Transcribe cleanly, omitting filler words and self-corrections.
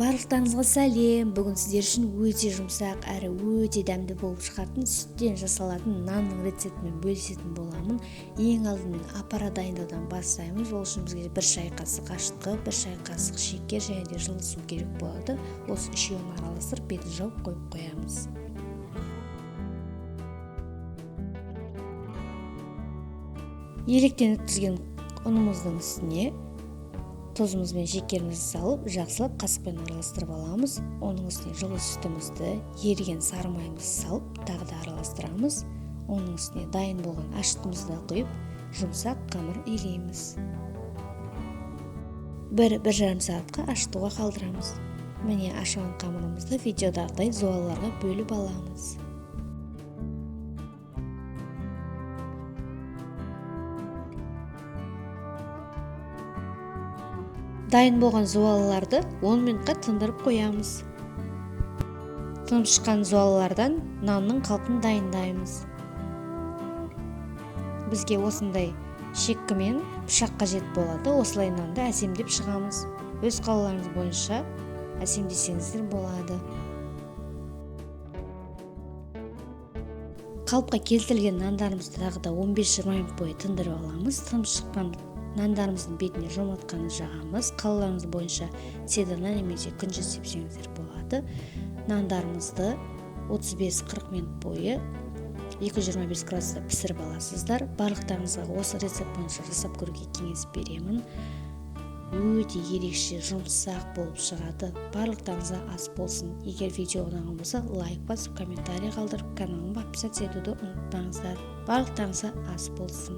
Барлықтарыңызға сәлем. Бүгін сіздер үшін өте жұмсақ әрі өте дәмді болып шығатын сүттен жасалатын нанның рецептімен бөлісетін боламын. Ең алдымен апара дайындаудан бастаймыз. Ол үшін бізге 1 шай қасық ашытқы, 1 шай қасық шекер және де жылы су керек болады. Осы үшеуін араластырып бетін жауып қойып қоямыз. Електен өткізген ұнымыздың үстіне тұзымыз бен шекерімізді салып, жақсылап қасықпен араластырып аламыз. Оның үстіне жылы сүтімізді, еріген сары майымызды салып, тағы да араластырамыз. Оның үстіне дайын болған ашытқымызды құйып, жұмсақ қамыр илейміз. 1-1,5 сағатқа ашытуға қалдырамыз. Міне ашыған қамырымызды видеодағыдай зуаларға бөліп аламыз. Дайын болған зуалыларды 10 минутқа тындырып қоямыз. Тынып шыққан зуалылардан нанның қалпын дайындаймыз. Бізге осындай шеккі мен пышақ қажет болады. Осылай нанды әсемдеп шығамыз. Өз қалауларыңыз бойынша әсемдесеңіздер болады. Қалыпқа келтірілген нандарымызды тағы да 15-20 минут бойы тындырып аламыз. Тынып шыққан нандарымыздың бетіне жұмыртқаны жағамыз. Қалаларыңыз бойынша седана немесе күнжіс сепсеңіздер болады. Нандарымызды 35-40 минут бойы 225 градуста пісіріп аласыздар. Барлықтарыңызға осы рецепт бойынша жасап көруге кеңес беремін. Өте ерекше жұмсақ болып шығады. Барлықтарыңызға ас болсын. Егер видео ұнаған болса, лайк басып, комментарий қалдырып, каналыма подписаться етуді ұмытпаңыздар. Барлықтарыңызға ас болсын.